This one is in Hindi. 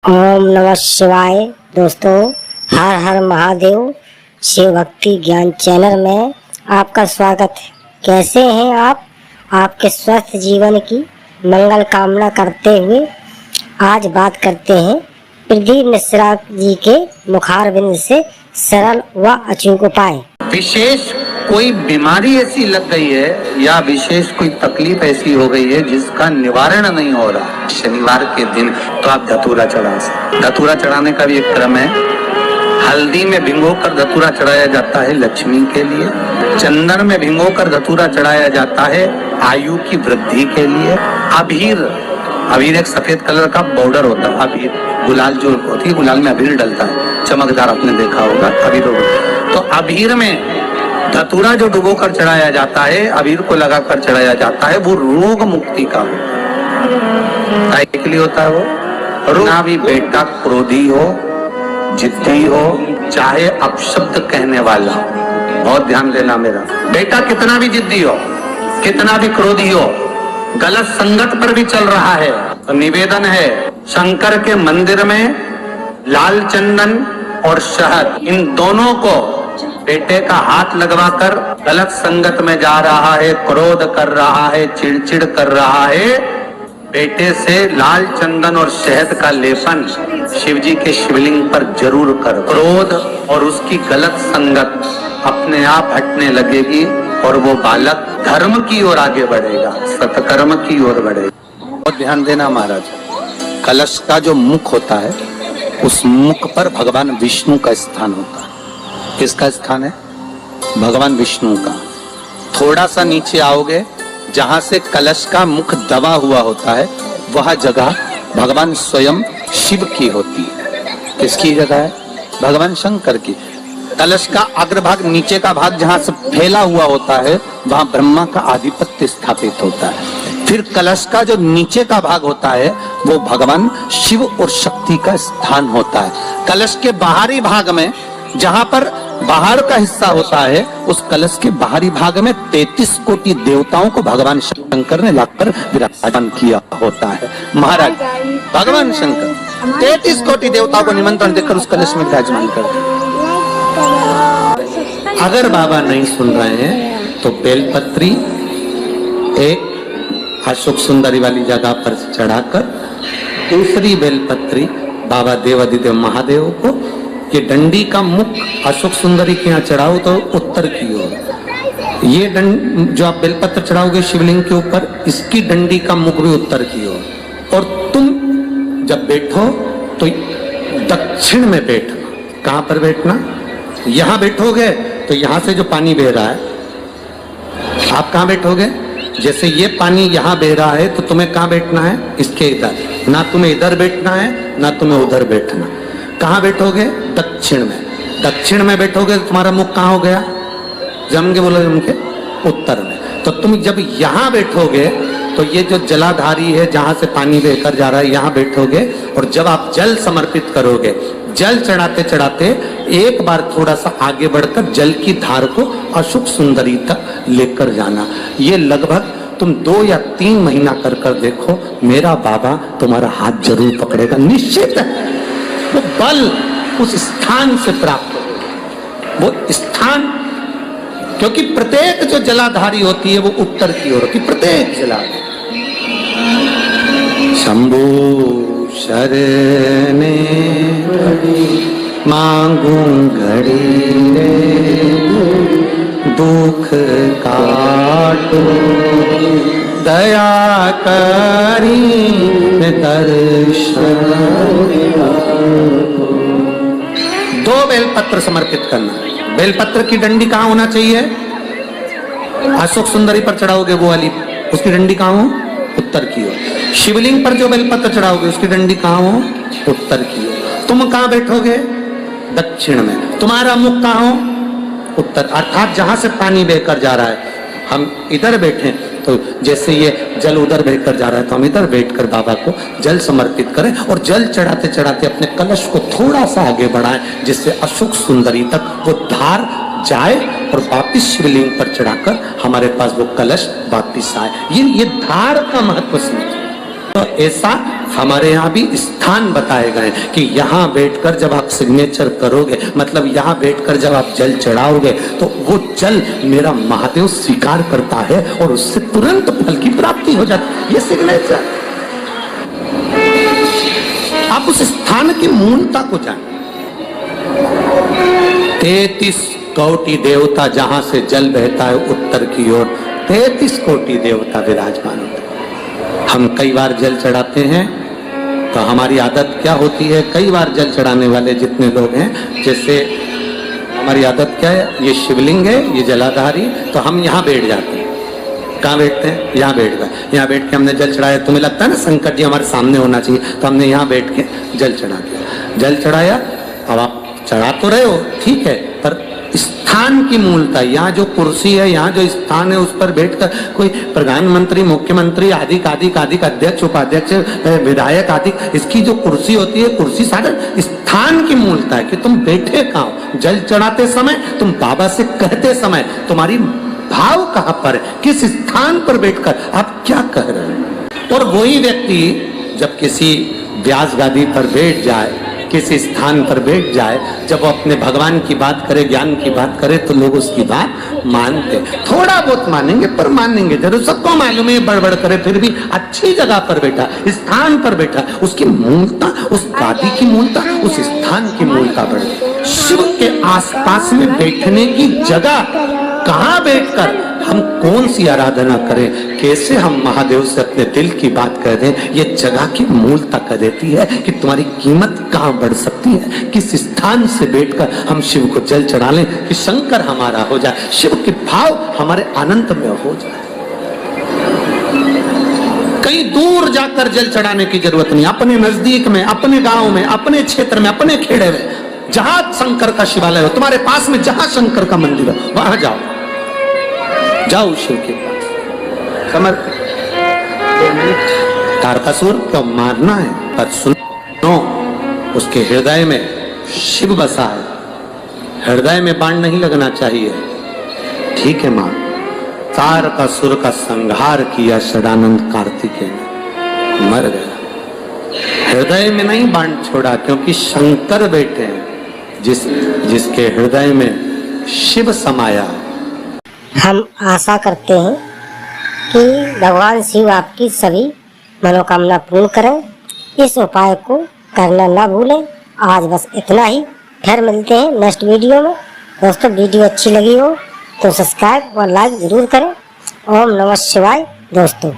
ओम नमः शिवाय। दोस्तों, हर हर महादेव शिव भक्ति ज्ञान चैनल में आपका स्वागत है। कैसे हैं आप? आपके स्वस्थ जीवन की मंगल कामना करते हुए आज बात करते हैं प्रदीप मिश्रा जी के मुखारबिंद से सरल व अचूक उपाय। विशेष कोई बीमारी ऐसी लग गई है या विशेष कोई तकलीफ ऐसी हो गई है जिसका निवारण नहीं हो रहा, शनिवार के दिन तो आप धतूरा चढ़ा सकते। धतूरा चढ़ाने का भी एक क्रम है। हल्दी में भिगोकर धतूरा चढ़ाया जाता है लक्ष्मी के लिए। चंदन में भिगोकर धतूरा चढ़ाया जाता है आयु की वृद्धि के लिए। अबीर एक सफेद कलर का बॉर्डर होता है। अबीर गुलाल जो होती है, गुलाल में अबीर डलता है, चमकदार, आपने देखा होगा अबीर। तो अबीर में धतूरा जो डुबो कर चढ़ाया जाता है, अबीर को लगाकर चढ़ाया जाता है, वो रोग मुक्ति का होता है। के लिए होता है वो ना भी बेटा क्रोधी हो, जिद्दी हो, चाहे अपशब्द कहने वाला, बहुत ध्यान देना मेरा बेटा कितना भी जिद्दी हो, कितना भी क्रोधी हो, गलत संगत पर भी चल रहा है, तो निवेदन है शंकर के मंदिर में लाल चंदन और शहद, इन दोनों को बेटे का हाथ लगवाकर गलत संगत में जा रहा है, क्रोध कर रहा है, चिड़चिड़ कर रहा है, बेटे से लाल चंदन और शहद का लेपन शिवजी के शिवलिंग पर जरूर कर। क्रोध और उसकी गलत संगत अपने आप हटने लगेगी और वो बालक धर्म की ओर आगे बढ़ेगा, सत्कर्म की ओर बढ़ेगा। बहुत ध्यान देना महाराज, कलश का जो मुख होता है उस मुख पर भगवान विष्णु का स्थान होता है। किसका स्थान है? भगवान विष्णु का। थोड़ा सा नीचे आओगे, जहां से कलश का मुख दबा हुआ होता है, वह जगह भगवान स्वयं शिव की होती है। किसकी जगह है? भगवान शंकर की। कलश का अग्रभाग, नीचे का भाग जहां से फैला हुआ होता है, वहां ब्रह्मा का आधिपत्य स्थापित होता है। फिर कलश का जो नीचे का भाग होता है वो भगवान शिव और शक्ति का स्थान होता है। कलश के बाहरी भाग में, जहां पर बाहर का हिस्सा होता है, उस कलश के बाहरी भाग में 33 कोटि देवताओं को भगवान शंकर ने लाकर विराजमान किया होता है। महाराज भगवान शंकर 33 कोटि देवताओं को निमंत्रण देकर उस कलश में विराजमान करते। अगर बाबा नहीं सुन रहे हैं तो बेलपत्री एक अशोक सुंदरी वाली जगह पर चढ़ाकर, दूसरी बेलपत्री बाबा देवादिदेव महादेव को, ये डंडी का मुख अशोक सुंदरी के यहाँ चढ़ाओ तो उत्तर की ओर। ये जो आप बेलपत्र चढ़ाओगे शिवलिंग के ऊपर, इसकी डंडी का मुख भी उत्तर की ओर। और तुम जब बैठो तो दक्षिण में बैठना। कहां पर बैठना? यहां बैठोगे तो यहां से जो पानी बह रहा है, आप कहां बैठोगे? जैसे ये पानी यहां बह रहा है तो तुम्हें कहां बैठना है? इसके इधर। ना तुम्हें इधर बैठना है ना तुम्हें उधर बैठना। कहां बैठोगे? दक्षिण में। दक्षिण में बैठोगे तो तुम्हारा मुख कहां हो गया? जम के बोलोगे उनके उत्तर में। तो तुम जब यहां बैठोगे तो ये जो जलाधारी है जहां से पानी बहकर जा रहा है, यहां बैठोगे। और जब आप जल समर्पित करोगे, जल चढ़ाते चढ़ाते एक बार थोड़ा सा आगे बढ़कर जल की धार को अशोक सुंदरी तक लेकर जाना। ये लगभग तुम 2 या 3 महीना कर कर देखो, मेरा बाबा तुम्हारा हाथ जरूर पकड़ेगा, निश्चित है। वो बल उस स्थान से प्राप्त हो, वो स्थान, क्योंकि प्रत्येक जो जलाधारी होती है वो उत्तर की ओर होती, प्रत्येक जलाधारी। शंभू शरणे मांगू घड़ी रे, दुख काटो दया करी दर्शन। 2 बेलपत्र समर्पित करना। बेलपत्र की डंडी कहाँ होना चाहिए? अशोक सुंदरी पर चढ़ाओगे वो वाली, उसकी डंडी कहाँ हो? उत्तर की ओर। शिवलिंग पर जो बेलपत्र चढ़ाओगे उसकी डंडी कहाँ हो? उत्तर की ओर। तुम कहाँ बैठोगे? दक्षिण में। तुम्हारा मुख कहाँ हो? उत्तर। अर्थात जहां से पानी बहकर जा रहा है, हम इधर बैठे तो जैसे ये जल उधर बहकर जा रहा है तो हम इधर बैठकर बाबा को जल समर्पित करें और जल चढ़ाते चढ़ाते अपने कलश को थोड़ा सा आगे बढ़ाएं, जिससे अशोक सुंदरी तक वो धार जाए और वापिस शिवलिंग पर चढ़ाकर हमारे पास वो कलश वापिस आए। ये धार का महत्व समझिए। तो ऐसा हमारे यहाँ भी स्थान बताए गए कि यहाँ बैठकर जब आप सिग्नेचर करोगे, मतलब यहाँ बैठकर जब आप जल चढ़ाओगे, तो वो जल मेरा महादेव स्वीकार करता है और उससे तुरंत फल की प्राप्ति हो जाती है। ये सिग्नेचर, आप उस स्थान की मूलता को जाने। 33 कोटि देवता जहां से जल बहता है उत्तर की ओर, 33 कोटि देवता विराजमान होते हैं। हम कई बार जल चढ़ाते हैं तो हमारी आदत क्या होती है, कई बार जल चढ़ाने वाले जितने लोग हैं, जैसे हमारी आदत क्या है, ये शिवलिंग है, ये जलाधारी, तो हम यहाँ बैठ जाते हैं। कहाँ बैठते हैं? यहाँ बैठ गए। यहाँ बैठ के हमने जल चढ़ाया, तुम्हें लगता है ना संकट जी हमारे सामने होना चाहिए, तो हमने यहाँ बैठ के जल चढ़ा दिया। जल चढ़ाया, अब आप चढ़ा तो रहे हो, ठीक है, पर स्थान की मूलता, यहाँ जो कुर्सी है, यहाँ जो स्थान है, उस पर बैठकर कोई प्रधानमंत्री, मुख्यमंत्री, आदि अध्यक्ष, उपाध्यक्ष, विधायक आदि, इसकी जो कुर्सी होती है, कुर्सी सारे स्थान की मूलता है कि तुम बैठे कहाँ हो। जल चढ़ाते समय, तुम बाबा से कहते समय, तुम्हारी भाव कहाँ पर है, किस स्थान पर बैठकर आप क्या कह रहे हैं। और वही व्यक्ति जब किसी व्यास गादी पर बैठ जाए, किसी स्थान पर बैठ जाए, जब वो अपने भगवान की बात करे, ज्ञान की बात करे, तो लोग उसकी बात मानते, थोड़ा बहुत मानेंगे पर मानेंगे जरूर। सबको मालूम है बड़बड़ करे, फिर भी अच्छी जगह पर बैठा, स्थान पर बैठा, उसकी मूलता, उस गादी की मूलता, उस स्थान की मूलता बढ़े। शिव के आसपास में बैठने की जगह कहाँ बैठकर हम कौन सी आराधना करें, कैसे हम महादेव से अपने दिल की बात कह दें, ये जगह की मूलता कह देती है कि तुम्हारी कीमत कहाँ बढ़ सकती है। किस स्थान से बैठकर हम शिव को जल चढ़ा लें कि शंकर हमारा हो जाए, शिव के भाव हमारे आनंद में हो जाए। कहीं दूर जाकर जल चढ़ाने की जरूरत नहीं, अपने नजदीक में, अपने गांव में, अपने क्षेत्र में, अपने खेड़े में, जहां शंकर का शिवालय हो, तुम्हारे पास में जहां शंकर का मंदिर हो, वहां जाओ, जाओ शिव के पास समर्पित। तारकासुर को मारना है, पर सुनो, उसके हृदय में शिव बसा है, हृदय में बाण नहीं लगना चाहिए, ठीक है मां। तारकासुर का संहार किया षडानंद कार्तिकेय ने, मर गया, हृदय में नहीं बाण छोड़ा, क्योंकि शंकर बैठे हैं जिसके हृदय में शिव समाया। हम आशा करते हैं कि भगवान शिव आपकी सभी मनोकामना पूर्ण करें। इस उपाय को करना ना भूलें। आज बस इतना ही, फिर मिलते हैं नेक्स्ट वीडियो में। दोस्तों वीडियो अच्छी लगी हो तो सब्सक्राइब और लाइक जरूर करें। ओम नमः शिवाय दोस्तों।